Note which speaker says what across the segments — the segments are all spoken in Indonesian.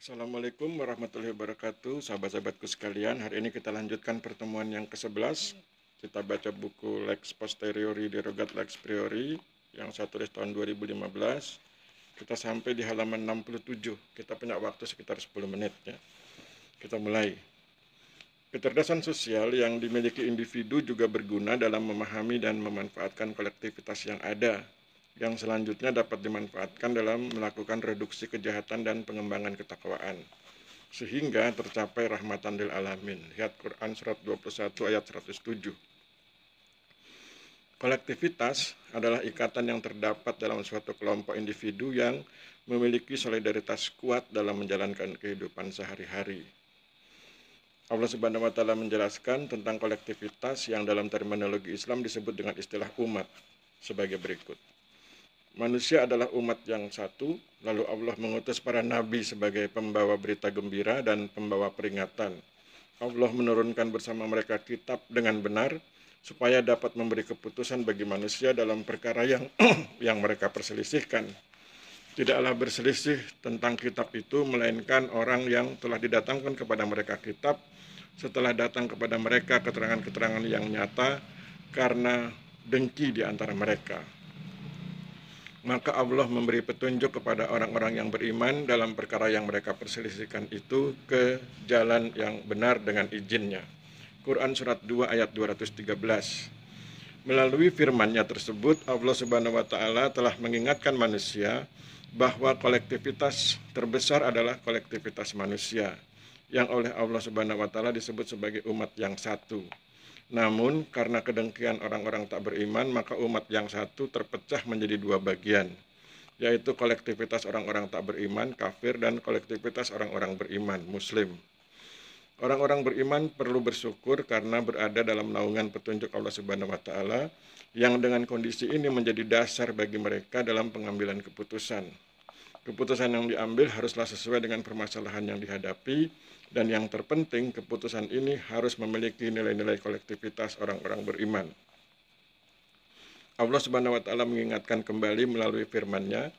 Speaker 1: Assalamualaikum warahmatullahi wabarakatuh, sahabat-sahabatku sekalian. Hari ini kita lanjutkan pertemuan yang ke-11. Kita baca buku Lex Posteriori Derogat Lex Priori yang saya tulis tahun 2015. Kita sampai di halaman 67. Kita punya waktu sekitar 10 menit ya. Kita mulai. Kecerdasan sosial yang dimiliki individu juga berguna dalam memahami dan memanfaatkan kolektivitas yang ada, yang selanjutnya dapat dimanfaatkan dalam melakukan reduksi kejahatan dan pengembangan ketakwaan, sehingga tercapai rahmatan lil alamin. Lihat Quran surat 21 ayat 107. Kolektivitas adalah ikatan yang terdapat dalam suatu kelompok individu yang memiliki solidaritas kuat dalam menjalankan kehidupan sehari-hari. Allah Subhanahu wa Ta'ala menjelaskan tentang kolektivitas yang dalam terminologi Islam disebut dengan istilah umat sebagai berikut. Manusia adalah umat yang satu, lalu Allah mengutus para nabi sebagai pembawa berita gembira dan pembawa peringatan. Allah menurunkan bersama mereka kitab dengan benar, supaya dapat memberi keputusan bagi manusia dalam perkara yang mereka perselisihkan. Tidaklah berselisih tentang kitab itu, melainkan orang yang telah didatangkan kepada mereka kitab, setelah datang kepada mereka keterangan-keterangan yang nyata, karena dengki di antara mereka. Maka Allah memberi petunjuk kepada orang-orang yang beriman dalam perkara yang mereka perselisihkan itu ke jalan yang benar dengan izinnya. Quran surat 2 ayat 213. Melalui firman-Nya tersebut, Allah Subhanahu wa Ta'ala telah mengingatkan manusia bahwa kolektivitas terbesar adalah kolektivitas manusia, yang oleh Allah Subhanahu wa Ta'ala disebut sebagai umat yang satu. Namun karena kedengkian orang-orang tak beriman, maka umat yang satu terpecah menjadi dua bagian, yaitu kolektivitas orang-orang tak beriman, kafir, dan kolektivitas orang-orang beriman, muslim. Orang-orang beriman perlu bersyukur karena berada dalam naungan petunjuk Allah Subhanahu wa Ta'ala, yang dengan kondisi ini menjadi dasar bagi mereka dalam pengambilan keputusan. Keputusan yang diambil haruslah sesuai dengan permasalahan yang dihadapi, dan yang terpenting, keputusan ini harus memiliki nilai-nilai kolektivitas orang-orang beriman. Allah Subhanahu wa Ta'ala mengingatkan kembali melalui firman-Nya,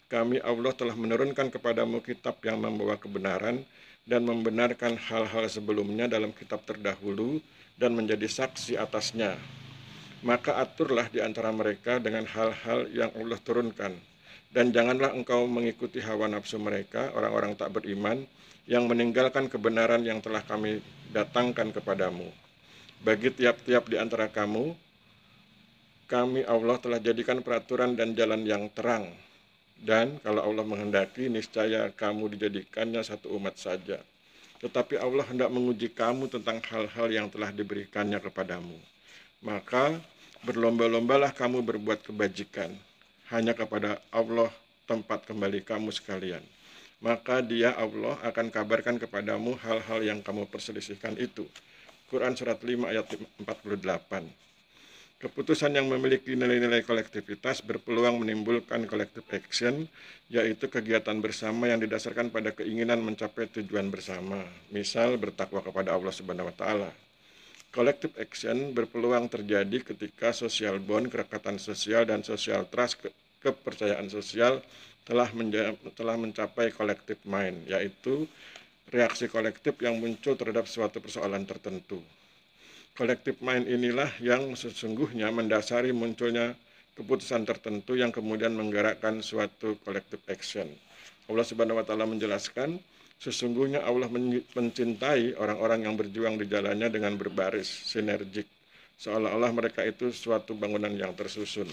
Speaker 1: "Kami Allah telah menurunkan kepadamu kitab yang membawa kebenaran dan membenarkan hal-hal sebelumnya dalam kitab terdahulu dan menjadi saksi atasnya. Maka aturlah di antara mereka dengan hal-hal yang Allah turunkan. Dan janganlah engkau mengikuti hawa nafsu mereka, orang-orang tak beriman, yang meninggalkan kebenaran yang telah kami datangkan kepadamu. Bagi tiap-tiap di antara kamu, kami Allah telah jadikan peraturan dan jalan yang terang. Dan kalau Allah menghendaki, niscaya kamu dijadikannya satu umat saja. Tetapi Allah hendak menguji kamu tentang hal-hal yang telah diberikannya kepadamu. Maka berlomba-lombalah kamu berbuat kebajikan. Hanya kepada Allah tempat kembali kamu sekalian. Maka Dia Allah akan kabarkan kepadamu hal-hal yang kamu perselisihkan itu." Quran surat 5 ayat 48. Keputusan yang memiliki nilai-nilai kolektivitas berpeluang menimbulkan collective action, yaitu kegiatan bersama yang didasarkan pada keinginan mencapai tujuan bersama, misal bertakwa kepada Allah Subhanahu wa Ta'ala. Collective action berpeluang terjadi ketika social bond, kerekatan sosial, dan social trust, kepercayaan sosial telah mencapai collective mind, yaitu reaksi kolektif yang muncul terhadap suatu persoalan tertentu. Collective mind inilah yang sesungguhnya mendasari munculnya keputusan tertentu yang kemudian menggerakkan suatu collective action. Allah Subhanahu wa Ta'ala menjelaskan, sesungguhnya Allah mencintai orang-orang yang berjuang di jalannya dengan berbaris, sinergik, seolah-olah mereka itu suatu bangunan yang tersusun.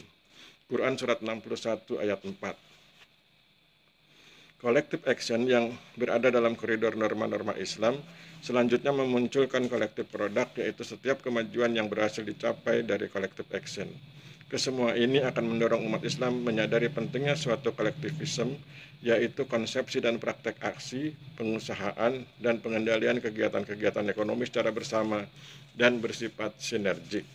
Speaker 1: Quran surat 61 ayat 4. Collective action yang berada dalam koridor norma-norma Islam selanjutnya memunculkan collective product, yaitu setiap kemajuan yang berhasil dicapai dari collective action. Kesemua ini akan mendorong umat Islam menyadari pentingnya suatu kolektivisme, yaitu konsepsi dan praktek aksi, pengusahaan, dan pengendalian kegiatan-kegiatan ekonomi secara bersama dan bersifat sinergik.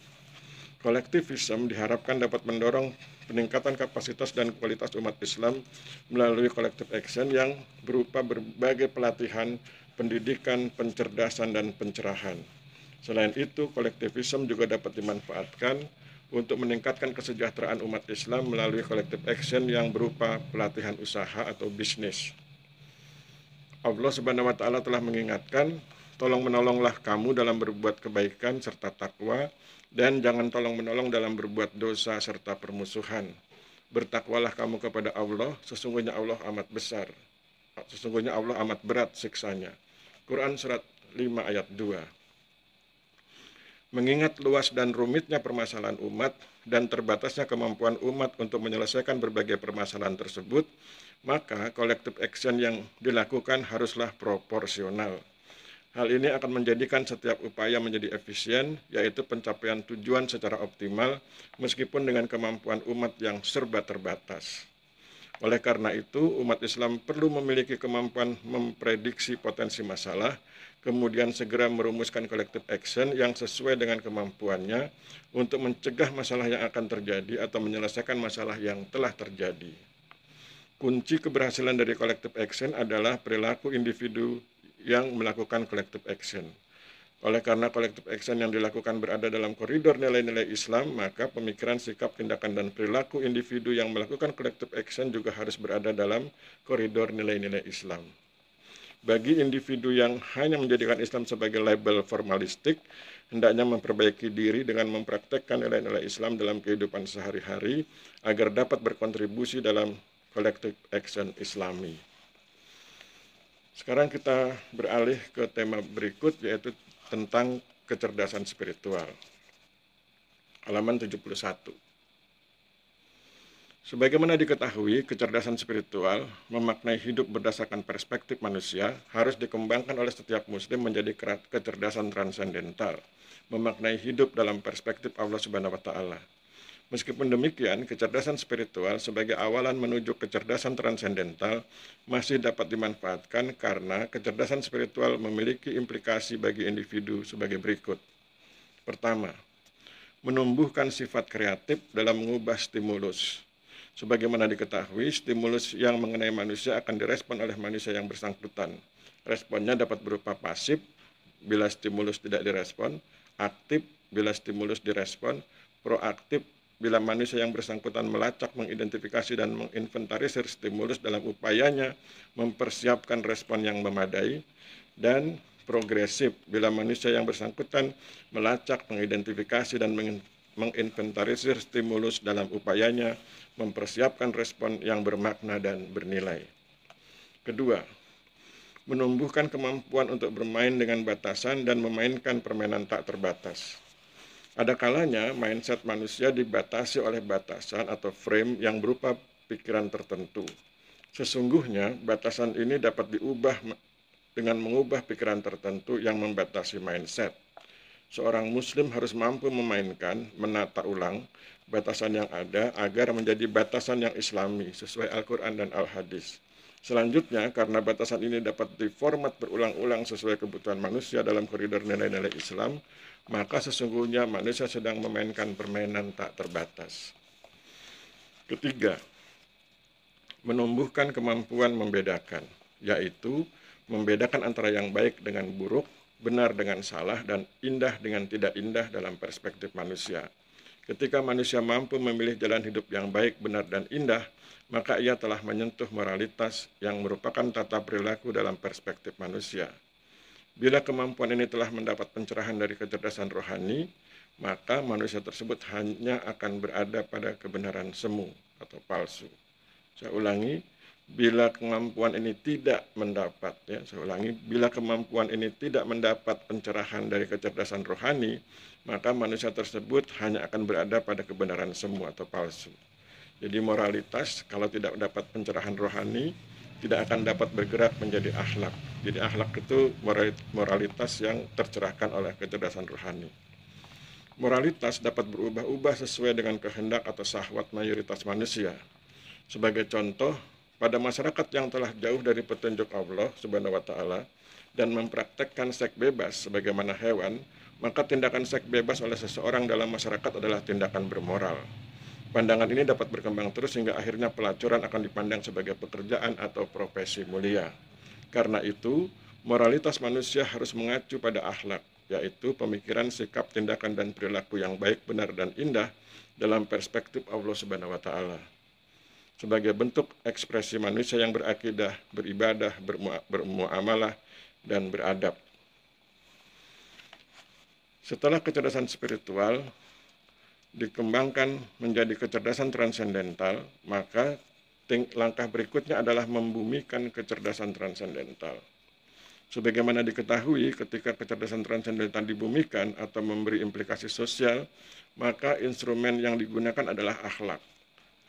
Speaker 1: Kolektivisme diharapkan dapat mendorong peningkatan kapasitas dan kualitas umat Islam melalui collective action yang berupa berbagai pelatihan, pendidikan, pencerdasan, dan pencerahan. Selain itu, kolektivisme juga dapat dimanfaatkan untuk meningkatkan kesejahteraan umat Islam melalui collective action yang berupa pelatihan usaha atau bisnis. Allah Subhanahu wa taala telah mengingatkan, tolong menolonglah kamu dalam berbuat kebaikan serta takwa, dan jangan tolong menolong dalam berbuat dosa serta permusuhan. Bertakwalah kamu kepada Allah, sesungguhnya Allah amat besar. Sesungguhnya Allah amat berat siksanya. Quran surat 5 ayat 2. Mengingat luas dan rumitnya permasalahan umat dan terbatasnya kemampuan umat untuk menyelesaikan berbagai permasalahan tersebut, maka collective action yang dilakukan haruslah proporsional. Hal ini akan menjadikan setiap upaya menjadi efisien, yaitu pencapaian tujuan secara optimal, meskipun dengan kemampuan umat yang serba terbatas. Oleh karena itu, umat Islam perlu memiliki kemampuan memprediksi potensi masalah, kemudian segera merumuskan collective action yang sesuai dengan kemampuannya untuk mencegah masalah yang akan terjadi atau menyelesaikan masalah yang telah terjadi. Kunci keberhasilan dari collective action adalah perilaku individu yang melakukan collective action. Oleh karena collective action yang dilakukan berada dalam koridor nilai-nilai Islam, maka pemikiran, sikap, tindakan, dan perilaku individu yang melakukan collective action juga harus berada dalam koridor nilai-nilai Islam. Bagi individu yang hanya menjadikan Islam sebagai label formalistik, hendaknya memperbaiki diri dengan mempraktekkan nilai-nilai Islam dalam kehidupan sehari-hari agar dapat berkontribusi dalam collective action Islami. Sekarang kita beralih ke tema berikut, yaitu tentang kecerdasan spiritual. Halaman 71. Sebagaimana diketahui, kecerdasan spiritual memaknai hidup berdasarkan perspektif manusia harus dikembangkan oleh setiap muslim menjadi kecerdasan transendental, memaknai hidup dalam perspektif Allah Subhanahu wa taala. Meskipun demikian, kecerdasan spiritual sebagai awalan menuju kecerdasan transendental masih dapat dimanfaatkan karena kecerdasan spiritual memiliki implikasi bagi individu sebagai berikut. Pertama, menumbuhkan sifat kreatif dalam mengubah stimulus. Sebagaimana diketahui, stimulus yang mengenai manusia akan direspon oleh manusia yang bersangkutan. Responnya dapat berupa pasif bila stimulus tidak direspon, aktif bila stimulus direspon, proaktif bila manusia yang bersangkutan melacak, mengidentifikasi, dan menginventarisir stimulus dalam upayanya mempersiapkan respon yang memadai, dan progresif bila manusia yang bersangkutan melacak, mengidentifikasi, dan menginventarisir stimulus dalam upayanya mempersiapkan respon yang bermakna dan bernilai. Kedua, menumbuhkan kemampuan untuk bermain dengan batasan dan memainkan permainan tak terbatas. Ada kalanya mindset manusia dibatasi oleh batasan atau frame yang berupa pikiran tertentu. Sesungguhnya batasan ini dapat diubah dengan mengubah pikiran tertentu yang membatasi mindset. Seorang muslim harus mampu memainkan, menata ulang batasan yang ada agar menjadi batasan yang islami sesuai Al-Quran dan Al-Hadis. Selanjutnya, karena batasan ini dapat diformat berulang-ulang sesuai kebutuhan manusia dalam koridor nilai-nilai Islam, maka sesungguhnya manusia sedang memainkan permainan tak terbatas. Ketiga, menumbuhkan kemampuan membedakan, yaitu membedakan antara yang baik dengan buruk, benar dengan salah, dan indah dengan tidak indah dalam perspektif manusia. Ketika manusia mampu memilih jalan hidup yang baik, benar, dan indah, maka ia telah menyentuh moralitas yang merupakan tata perilaku dalam perspektif manusia. Bila kemampuan ini telah mendapat pencerahan dari kecerdasan rohani, maka manusia tersebut hanya akan berada pada kebenaran semu atau palsu. Saya ulangi, bila kemampuan ini tidak mendapat, bila kemampuan ini tidak mendapat pencerahan dari kecerdasan rohani, maka manusia tersebut hanya akan berada pada kebenaran semu atau palsu. Jadi moralitas kalau tidak mendapat pencerahan rohani tidak akan dapat bergerak menjadi akhlak. Jadi akhlak itu moralitas yang tercerahkan oleh kecerdasan rohani. Moralitas dapat berubah-ubah sesuai dengan kehendak atau syahwat mayoritas manusia. Sebagai contoh, pada masyarakat yang telah jauh dari petunjuk Allah Subhanahu wa taala dan mempraktekkan seks bebas sebagaimana hewan, maka tindakan seks bebas oleh seseorang dalam masyarakat adalah tindakan bermoral. Pandangan ini dapat berkembang terus hingga akhirnya pelacuran akan dipandang sebagai pekerjaan atau profesi mulia. Karena itu, moralitas manusia harus mengacu pada akhlak, yaitu pemikiran, sikap, tindakan, dan perilaku yang baik, benar, dan indah dalam perspektif Allah Subhanahu wa taala. sebagai bentuk ekspresi manusia yang berakidah, beribadah, bermuamalah, dan beradab. Setelah kecerdasan spiritual dikembangkan menjadi kecerdasan transendental, maka langkah berikutnya adalah membumikan kecerdasan transendental. Sebagaimana diketahui, ketika kecerdasan transendental dibumikan atau memberi implikasi sosial, maka instrumen yang digunakan adalah akhlak.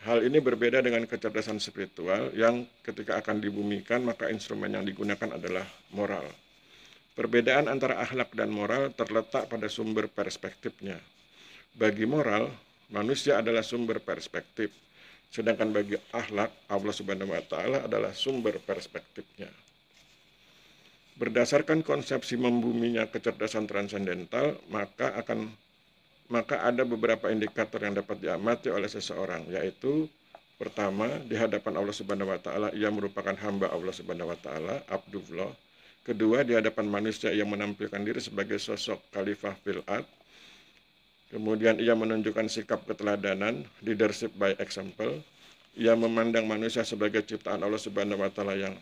Speaker 1: Hal ini berbeda dengan kecerdasan spiritual yang ketika akan dibumikan, maka instrumen yang digunakan adalah moral. Perbedaan antara akhlak dan moral terletak pada sumber perspektifnya. Bagi moral, manusia adalah sumber perspektif, sedangkan bagi akhlak, Allah Subhanahu wa Ta'ala adalah sumber perspektifnya. Berdasarkan konsepsi membuminya kecerdasan transendental, maka ada beberapa indikator yang dapat diamati oleh seseorang, yaitu pertama, di hadapan Allah Subhanahu wa Ta'ala ia merupakan hamba Allah Subhanahu wa Ta'ala, Abdullah. Kedua, di hadapan manusia ia menampilkan diri sebagai sosok khalifah fil ard. Kemudian ia menunjukkan sikap keteladanan, leadership by example. Ia memandang manusia sebagai ciptaan Allah Subhanahu wa Ta'ala yang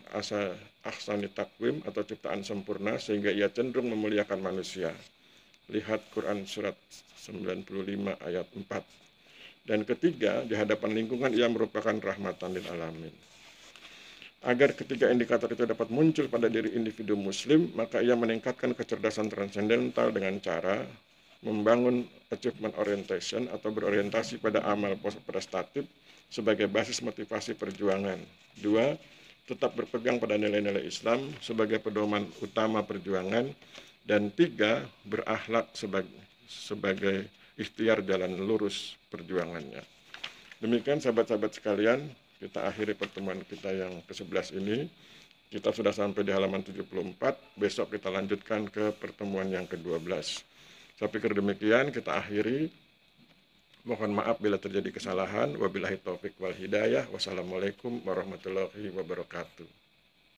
Speaker 1: ahsani takwim atau ciptaan sempurna, sehingga ia cenderung memuliakan manusia. Lihat Quran surat 95 ayat 4. Dan ketiga, di hadapan lingkungan ia merupakan rahmatan lil alamin. Agar ketiga indikator itu dapat muncul pada diri individu muslim, maka ia meningkatkan kecerdasan transendental dengan cara membangun achievement orientation atau berorientasi pada amal prestatif sebagai basis motivasi perjuangan. Dua, tetap berpegang pada nilai-nilai Islam sebagai pedoman utama perjuangan. Dan tiga, berakhlak sebagai ikhtiar jalan lurus perjuangannya. Demikian sahabat-sahabat sekalian, kita akhiri pertemuan kita yang ke-11 ini. Kita sudah sampai di halaman 74, besok kita lanjutkan ke pertemuan yang ke-12. Saya pikir demikian, kita akhiri. Mohon maaf bila terjadi kesalahan. Wabillahi taufik wal hidayah. Wassalamualaikum warahmatullahi wabarakatuh.